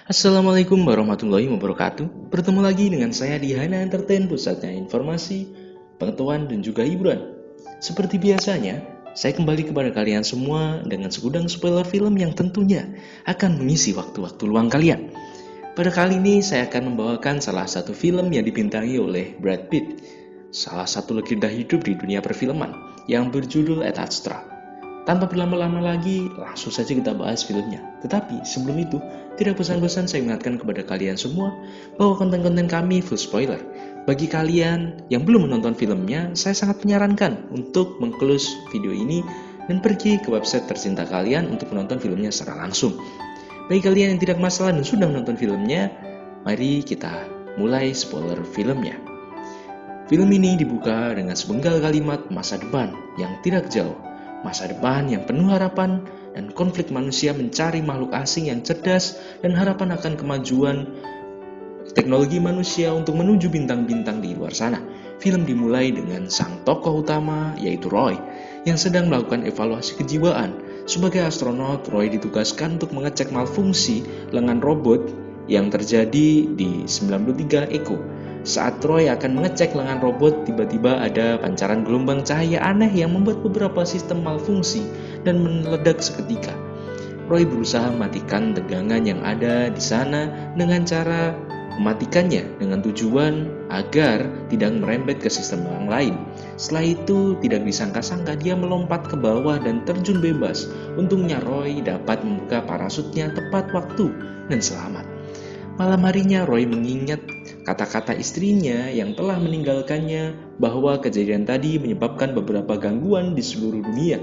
Assalamualaikum warahmatullahi wabarakatuh. Bertemu lagi dengan saya di Hana Entertain, pusatnya informasi, pengetahuan, dan juga hiburan. Seperti biasanya, saya kembali kepada kalian semua dengan segudang spoiler film yang tentunya akan mengisi waktu-waktu luang kalian. Pada kali ini saya akan membawakan salah satu film yang dibintangi oleh Brad Pitt, salah satu legenda hidup di dunia perfilman yang berjudul Ad Astra. Tanpa berlama-lama lagi, langsung saja kita bahas filmnya. Tetapi sebelum itu, tidak bosan-bosan saya ingatkan kepada kalian semua bahwa konten-konten kami full spoiler. Bagi kalian yang belum menonton filmnya, saya sangat menyarankan untuk meng-close video ini dan pergi ke website tercinta kalian untuk menonton filmnya secara langsung. Bagi kalian yang tidak masalah dan sudah menonton filmnya, mari kita mulai spoiler filmnya. Film ini dibuka dengan sepenggal kalimat masa depan yang tidak jauh. Masa depan yang penuh harapan dan konflik manusia mencari makhluk asing yang cerdas dan harapan akan kemajuan teknologi manusia untuk menuju bintang-bintang di luar sana. Film dimulai dengan sang tokoh utama yaitu Roy yang sedang melakukan evaluasi kejiwaan. Sebagai astronot, Roy ditugaskan untuk mengecek malfungsi lengan robot yang terjadi di 93 Echo. Saat Roy akan mengecek lengan robot, tiba-tiba ada pancaran gelombang cahaya aneh yang membuat beberapa sistem malfungsi dan meledak seketika. Roy berusaha mematikan tegangan yang ada di sana dengan cara mematikannya dengan tujuan agar tidak merembet ke sistem yang lain. Setelah itu, tidak disangka-sangka dia melompat ke bawah dan terjun bebas. Untungnya Roy dapat membuka parasutnya tepat waktu dan selamat. Malam harinya Roy mengingat kata-kata istrinya yang telah meninggalkannya bahwa kejadian tadi menyebabkan beberapa gangguan di seluruh dunia.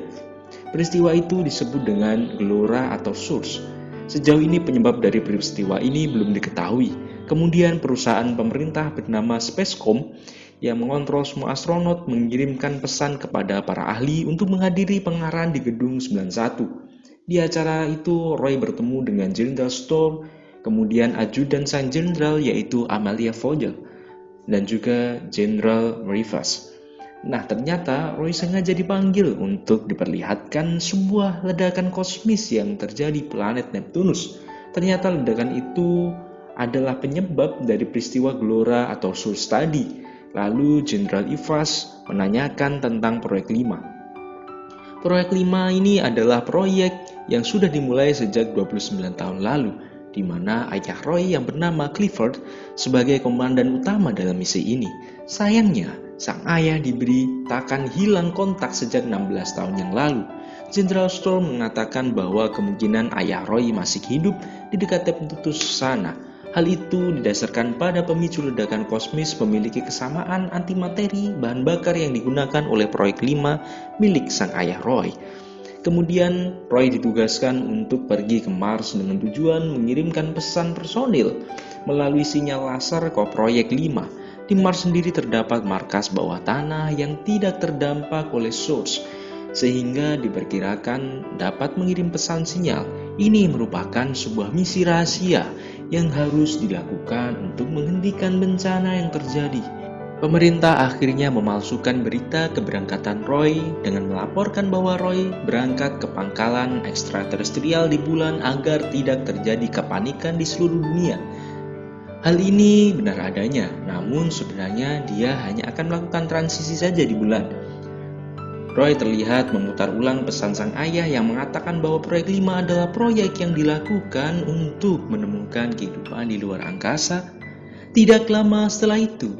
Peristiwa itu disebut dengan gelora atau source. Sejauh ini penyebab dari peristiwa ini belum diketahui. Kemudian perusahaan pemerintah bernama Spacecom yang mengontrol semua astronot mengirimkan pesan kepada para ahli untuk menghadiri pengarahan di gedung 91. Di acara itu Roy bertemu dengan General Storm, kemudian ajudan sang jenderal yaitu Amelia Vogel, dan juga Jenderal Rivas. Nah, ternyata Roy sengaja dipanggil untuk diperlihatkan sebuah ledakan kosmis yang terjadi di planet Neptunus. Ternyata ledakan itu adalah penyebab dari peristiwa gelora atau source tadi. Lalu Jenderal Ivas menanyakan tentang proyek 5. Proyek 5 ini adalah proyek yang sudah dimulai sejak 29 tahun lalu, di mana ayah Roy yang bernama Clifford sebagai komandan utama dalam misi ini. Sayangnya, sang ayah diberitakan hilang kontak sejak 16 tahun yang lalu. Jenderal Storm mengatakan bahwa kemungkinan ayah Roy masih hidup di dekat Neptunus sana. Hal itu didasarkan pada pemicu ledakan kosmis memiliki kesamaan antimateri bahan bakar yang digunakan oleh proyek 5 milik sang ayah Roy. Kemudian Roy ditugaskan untuk pergi ke Mars dengan tujuan mengirimkan pesan personil melalui sinyal laser ke proyek 5. Di Mars sendiri terdapat markas bawah tanah yang tidak terdampak oleh source, sehingga diperkirakan dapat mengirim pesan sinyal. Ini merupakan sebuah misi rahasia yang harus dilakukan untuk menghentikan bencana yang terjadi. Pemerintah akhirnya memalsukan berita keberangkatan Roy dengan melaporkan bahwa Roy berangkat ke pangkalan ekstraterestrial di bulan agar tidak terjadi kepanikan di seluruh dunia. Hal ini benar adanya, namun sebenarnya dia hanya akan melakukan transisi saja di bulan. Roy terlihat memutar ulang pesan sang ayah yang mengatakan bahwa proyek 5 adalah proyek yang dilakukan untuk menemukan kehidupan di luar angkasa. Tidak lama setelah itu,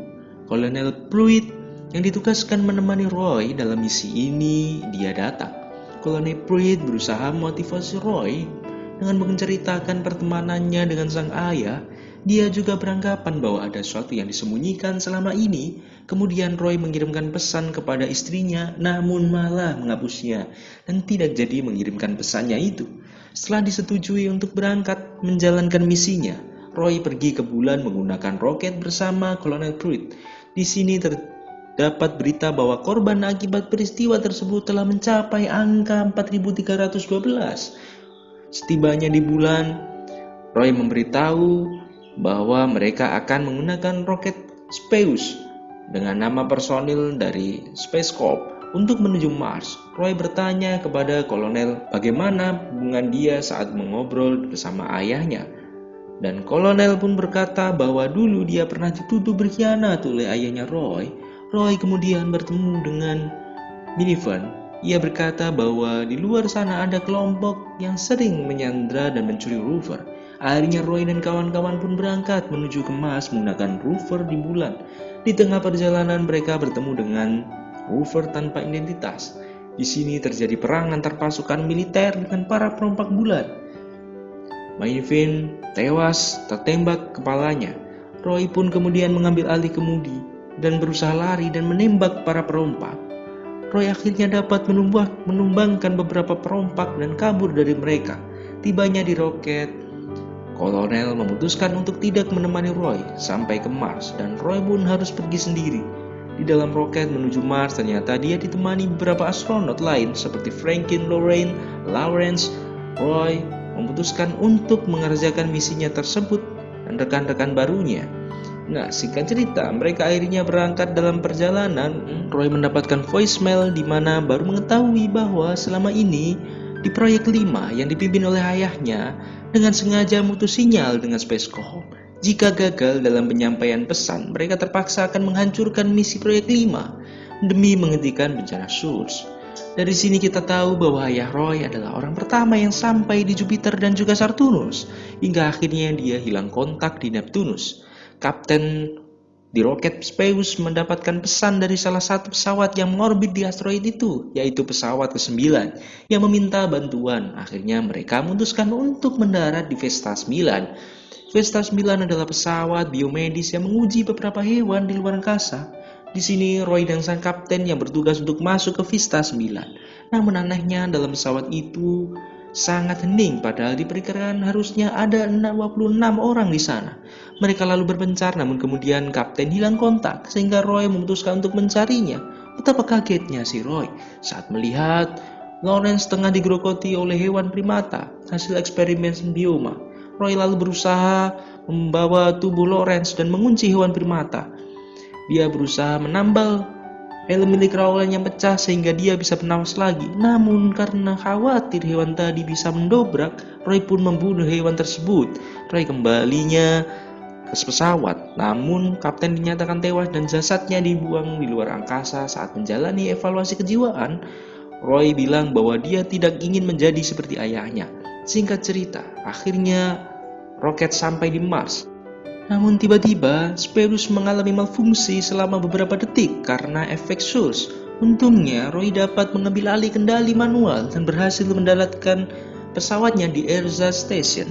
Kolonel Pruitt yang ditugaskan menemani Roy dalam misi ini, dia datang. Kolonel Pruitt berusaha memotivasi Roy dengan menceritakan pertemanannya dengan sang ayah. Dia juga beranggapan bahwa ada sesuatu yang disembunyikan selama ini. Kemudian Roy mengirimkan pesan kepada istrinya, namun malah menghapusnya dan tidak jadi mengirimkan pesannya itu. Setelah disetujui untuk berangkat menjalankan misinya, Roy pergi ke bulan menggunakan roket bersama Kolonel Pruitt. Di sini terdapat berita bahwa korban akibat peristiwa tersebut telah mencapai angka 4.312. Setibanya di bulan, Roy memberitahu bahwa mereka akan menggunakan roket Speus dengan nama personil dari Space Corps untuk menuju Mars. Roy bertanya kepada kolonel bagaimana hubungan dia saat mengobrol bersama ayahnya. Dan kolonel pun berkata bahwa dulu dia pernah dituduh berkhianat oleh ayahnya Roy. Roy kemudian bertemu dengan Minivan. Ia berkata bahwa di luar sana ada kelompok yang sering menyandra dan mencuri Rover. Akhirnya Roy dan kawan-kawan pun berangkat menuju ke Mars menggunakan Rover di bulan. Di tengah perjalanan mereka bertemu dengan Rover tanpa identitas. Di sini terjadi perang antar pasukan militer dengan para perompak bulan. Maivin tewas tertembak kepalanya. Roy pun kemudian mengambil alih kemudi dan berusaha lari dan menembak para perompak. Roy akhirnya dapat menumbangkan beberapa perompak dan kabur dari mereka. Tibanya di roket, kolonel memutuskan untuk tidak menemani Roy sampai ke Mars dan Roy pun harus pergi sendiri. Di dalam roket menuju Mars ternyata dia ditemani beberapa astronot lain seperti Franklin, Lorraine, Lawrence. Roy memutuskan untuk mengerjakan misinya tersebut dan rekan-rekan barunya. Nah, singkat cerita, mereka akhirnya berangkat dalam perjalanan. Roy mendapatkan voicemail di mana baru mengetahui bahwa selama ini di proyek 5 yang dipimpin oleh ayahnya dengan sengaja memutus sinyal dengan Spacecom. Jika gagal dalam penyampaian pesan, mereka terpaksa akan menghancurkan misi proyek 5 demi menghentikan bencana Source. Dari sini kita tahu bahwa ayah Roy adalah orang pertama yang sampai di Jupiter dan juga Saturnus, hingga akhirnya dia hilang kontak di Neptunus. Kapten di roket Speus mendapatkan pesan dari salah satu pesawat yang mengorbit di asteroid itu, yaitu pesawat ke-9 yang meminta bantuan. Akhirnya mereka memutuskan untuk mendarat di Vesta 9. Vesta 9 adalah pesawat biomedis yang menguji beberapa hewan di luar angkasa. Di sini Roy dan sang kapten yang bertugas untuk masuk ke Vesta 9. Namun anehnya dalam pesawat itu sangat hening, padahal diperkirakan harusnya ada 26 orang di sana. Mereka lalu berpencar, namun kemudian kapten hilang kontak sehingga Roy memutuskan untuk mencarinya. Betapa kagetnya si Roy saat melihat Lawrence tengah digerogoti oleh hewan primata hasil eksperimen simbioma. Roy lalu berusaha membawa tubuh Lawrence dan mengunci hewan primata. Dia berusaha menambal helm milik Rowland yang pecah sehingga dia bisa bernapas lagi. Namun karena khawatir hewan tadi bisa mendobrak, Roy pun membunuh hewan tersebut. Roy kembalinya ke pesawat, namun kapten dinyatakan tewas dan jasadnya dibuang di luar angkasa. Saat menjalani evaluasi kejiwaan, Roy bilang bahwa dia tidak ingin menjadi seperti ayahnya. Singkat cerita, akhirnya roket sampai di Mars. Namun tiba-tiba Speus mengalami malfungsi selama beberapa detik karena efek Source. Untungnya Roy dapat mengambil alih kendali manual dan berhasil mendaratkan pesawatnya di Arsa Station.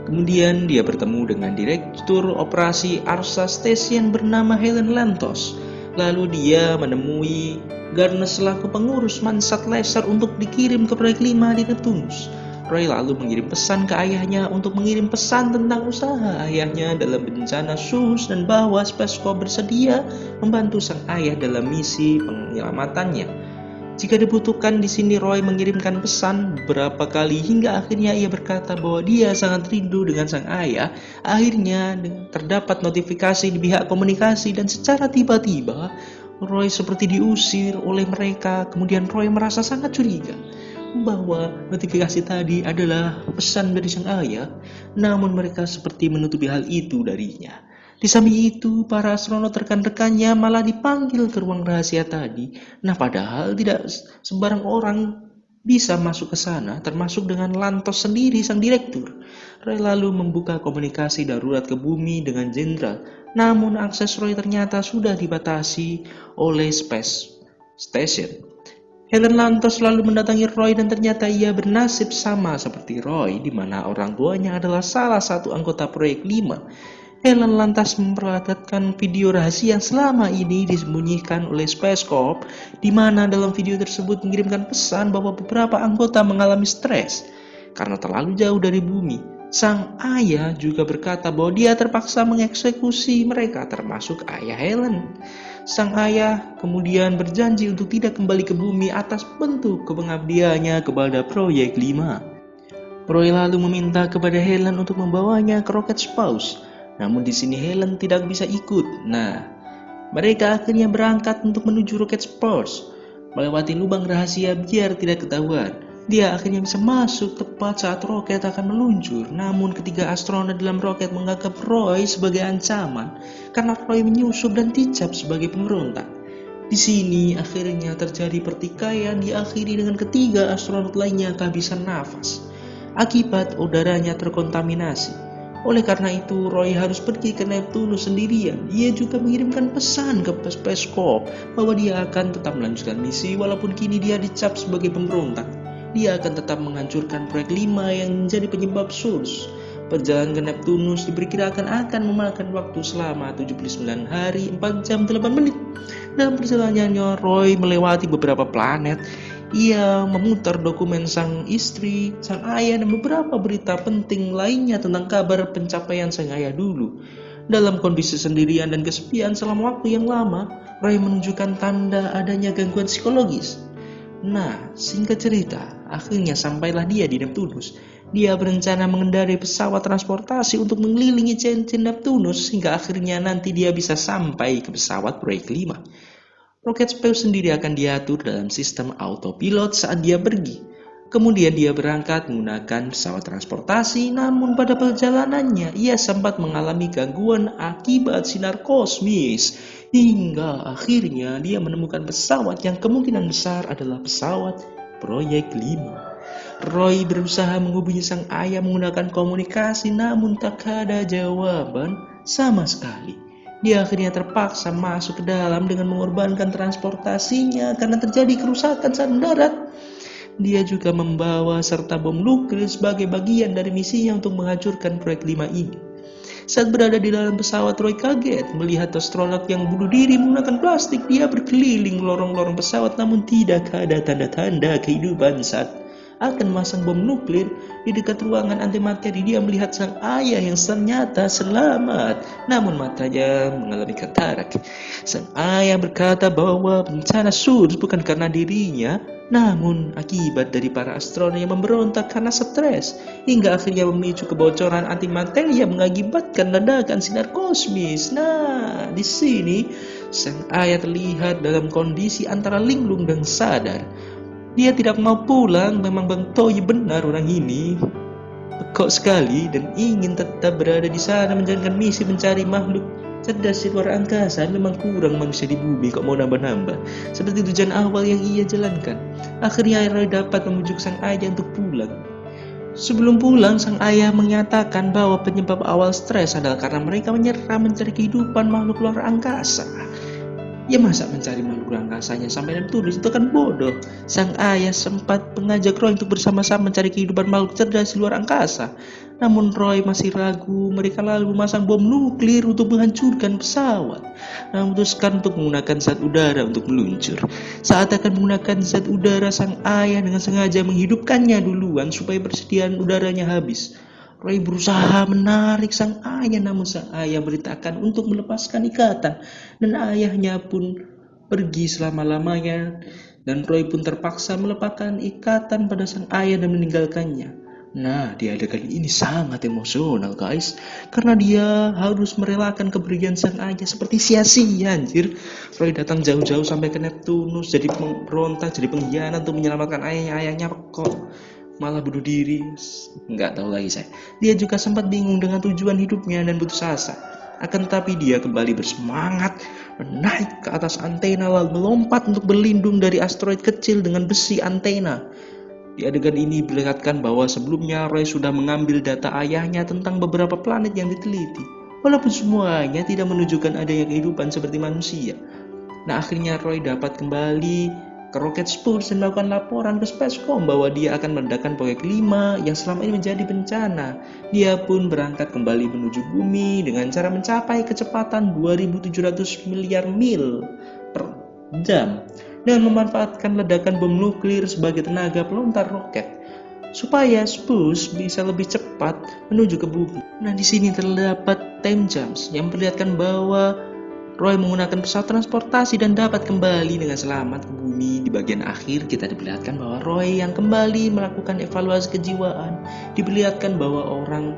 Kemudian dia bertemu dengan direktur operasi Arsa Station bernama Helen Lantos. Lalu dia menemui Gardner selaku pengurus Mansat Laser untuk dikirim ke proyek 5 di Neptunus. Roy lalu mengirim pesan ke ayahnya untuk mengirim pesan tentang usaha ayahnya dalam bencana Source dan bahwa Spacecom bersedia membantu sang ayah dalam misi penyelamatannya. Jika dibutuhkan, di sini Roy mengirimkan pesan beberapa kali hingga akhirnya ia berkata bahwa dia sangat rindu dengan sang ayah. Akhirnya terdapat notifikasi di pihak komunikasi dan secara tiba-tiba Roy seperti diusir oleh mereka. Kemudian Roy merasa sangat curiga bahwa notifikasi tadi adalah pesan dari sang ayah, namun mereka seperti menutupi hal itu darinya. Di samping itu, para astronot rekan-rekannya malah dipanggil ke ruang rahasia tadi. Nah, padahal tidak sembarang orang bisa masuk ke sana, termasuk dengan Lantos sendiri, sang direktur. Roy lalu membuka komunikasi darurat ke bumi dengan jenderal, namun akses Roy ternyata sudah dibatasi oleh Space Station. Helen Lantos lalu mendatangi Roy dan ternyata ia bernasib sama seperti Roy, di mana orang tuanya adalah salah satu anggota proyek 5. Helen lantas memperlihatkan video rahasia yang selama ini disembunyikan oleh Spacecom, di mana dalam video tersebut mengirimkan pesan bahwa beberapa anggota mengalami stres karena terlalu jauh dari bumi. Sang ayah juga berkata bahwa dia terpaksa mengeksekusi mereka, termasuk ayah Helen. Sang ayah kemudian berjanji untuk tidak kembali ke bumi atas bentuk pengabdiannya kepada proyek 5. Roy lalu meminta kepada Helen untuk membawanya ke roket Speus. Namun di sini Helen tidak bisa ikut. Nah, mereka akhirnya berangkat untuk menuju roket Speus, melewati lubang rahasia biar tidak ketahuan. Dia akhirnya bisa masuk tepat saat roket akan meluncur. Namun ketiga astronot dalam roket menganggap Roy sebagai ancaman karena Roy menyusup dan dicap sebagai pemberontak. Di sini akhirnya terjadi pertikaian, diakhiri dengan ketiga astronot lainnya kehabisan nafas akibat udaranya terkontaminasi. Oleh karena itu, Roy harus pergi ke Neptunus sendirian. Dia juga mengirimkan pesan ke Peskov bahwa dia akan tetap melanjutkan misi walaupun kini dia dicap sebagai pemberontak. Dia akan tetap menghancurkan proyek 5 yang menjadi penyebab Source. Perjalanan ke Neptunus diperkirakan akan memakan waktu selama 79 hari 4 jam 8 menit. Dalam perjalanannya, Roy melewati beberapa planet. Ia memutar dokumen sang istri, sang ayah, dan beberapa berita penting lainnya tentang kabar pencapaian sang ayah dulu. Dalam kondisi sendirian dan kesepian selama waktu yang lama, Roy menunjukkan tanda adanya gangguan psikologis. Nah, singkat cerita, akhirnya sampailah dia di Neptunus. Dia berencana mengendarai pesawat transportasi untuk mengelilingi cincin Neptunus hingga akhirnya nanti dia bisa sampai ke pesawat proyek 5. Roket Speus sendiri akan diatur dalam sistem autopilot saat dia pergi. Kemudian dia berangkat menggunakan pesawat transportasi, namun pada perjalanannya ia sempat mengalami gangguan akibat sinar kosmis. Hingga akhirnya dia menemukan pesawat yang kemungkinan besar adalah pesawat proyek 5. Roy berusaha menghubungi sang ayah menggunakan komunikasi, namun tak ada jawaban sama sekali. Dia akhirnya terpaksa masuk ke dalam dengan mengorbankan transportasinya karena terjadi kerusakan saat mendarat. Dia juga membawa serta bom nuklir sebagai bagian dari misinya untuk menghancurkan proyek 5 ini. Saat berada di dalam pesawat, Roy kaget melihat astronot yang bunuh diri menggunakan plastik. Dia berkeliling lorong-lorong pesawat namun tidak ada tanda-tanda kehidupan saat akan memasang bom nuklir. Di dekat ruangan antimateri dia melihat sang ayah yang ternyata selamat, namun matanya mengalami katarak. Sang ayah berkata bahwa bencana Source bukan karena dirinya, namun akibat dari para astronot yang memberontak karena stres, hingga akhirnya memicu kebocoran antimateri yang mengakibatkan ledakan sinar kosmis. Nah, di sini sang ayah terlihat dalam kondisi antara linglung dan sadar. Dia tidak mau pulang. Memang Bang Toy benar, orang ini pekok sekali dan ingin tetap berada di sana menjalankan misi mencari makhluk cerdas di luar angkasa. Memang kurang manusia di bumi kok mau nambah-nambah seperti tujuan awal yang ia jalankan. Akhirnya Roy dapat membujuk sang ayah untuk pulang. Sebelum pulang, sang ayah menyatakan bahwa penyebab awal stres adalah karena mereka menyerah mencari kehidupan makhluk luar angkasa. Ya masa mencari makhluk angkasanya sampai Neptunus, itu kan bodoh. Sang ayah sempat mengajak Roy untuk bersama-sama mencari kehidupan makhluk cerdas di luar angkasa. Namun Roy masih ragu. Mereka lalu memasang bom nuklir untuk menghancurkan pesawat. Nah, memutuskan untuk menggunakan zat udara untuk meluncur. Saat akan menggunakan zat udara, sang ayah dengan sengaja menghidupkannya duluan supaya persediaan udaranya habis. Roy berusaha menarik sang ayah, namun sang ayah beritakan untuk melepaskan ikatan, dan ayahnya pun pergi selama-lamanya, dan Roy pun terpaksa melepaskan ikatan pada sang ayah dan meninggalkannya. Nah, di adegan ini sangat emosional guys, karena dia harus merelakan kepergian sang ayah seperti sia-sia anjir. Roy datang jauh-jauh sampai ke Neptunus, jadi pemberontak, jadi pengkhianat untuk menyelamatkan ayahnya kok malah bunuh diri. Nggak tahu lagi saya. Dia juga sempat bingung dengan tujuan hidupnya dan putus asa. Akan tetapi dia kembali bersemangat, naik ke atas antena lalu melompat untuk berlindung dari asteroid kecil dengan besi antena. Di adegan ini diperlihatkan bahwa sebelumnya Roy sudah mengambil data ayahnya tentang beberapa planet yang diteliti, walaupun semuanya tidak menunjukkan adanya kehidupan seperti manusia. Nah, akhirnya Roy dapat kembali ke Rocket Speus dan melakukan laporan ke Spacecom bahwa dia akan meledakkan proyek 5 yang selama ini menjadi bencana. Dia pun berangkat kembali menuju bumi dengan cara mencapai kecepatan 2.700 miliar mil per jam dengan memanfaatkan ledakan bom nuklir sebagai tenaga pelontar roket supaya Speus bisa lebih cepat menuju ke bumi. Nah, di sini terdapat time jumps yang memperlihatkan bahwa Roy menggunakan pesawat transportasi dan dapat kembali dengan selamat ke bumi. Di bagian akhir kita diperlihatkan bahwa Roy yang kembali melakukan evaluasi kejiwaan. Diperlihatkan bahwa orang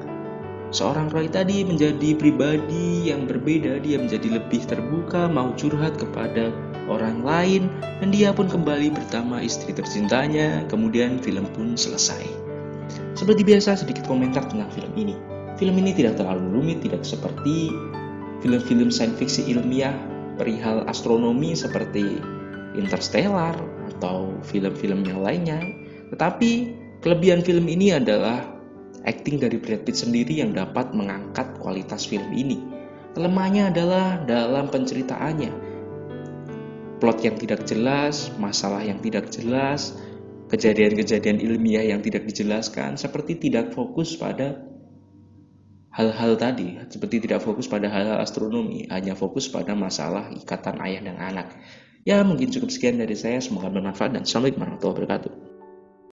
Seorang Roy tadi menjadi pribadi yang berbeda, dia menjadi lebih terbuka, mau curhat kepada orang lain, dan dia pun kembali bersama istri tercintanya. Kemudian film pun selesai. Seperti biasa, sedikit komentar tentang film ini. Film ini tidak terlalu rumit, tidak seperti film-film sains fiksi ilmiah perihal astronomi seperti Interstellar atau film-film yang lainnya. Tetapi kelebihan film ini adalah akting dari Brad Pitt sendiri yang dapat mengangkat kualitas film ini. Kelemahannya adalah dalam penceritaannya. Plot yang tidak jelas, masalah yang tidak jelas, kejadian-kejadian ilmiah yang tidak dijelaskan, seperti tidak fokus pada hal-hal tadi, seperti tidak fokus pada hal-hal astronomi, hanya fokus pada masalah ikatan ayah dan anak. Ya, mungkin cukup sekian dari saya, semoga bermanfaat dan Assalamualaikum warahmatullahi wabarakatuh.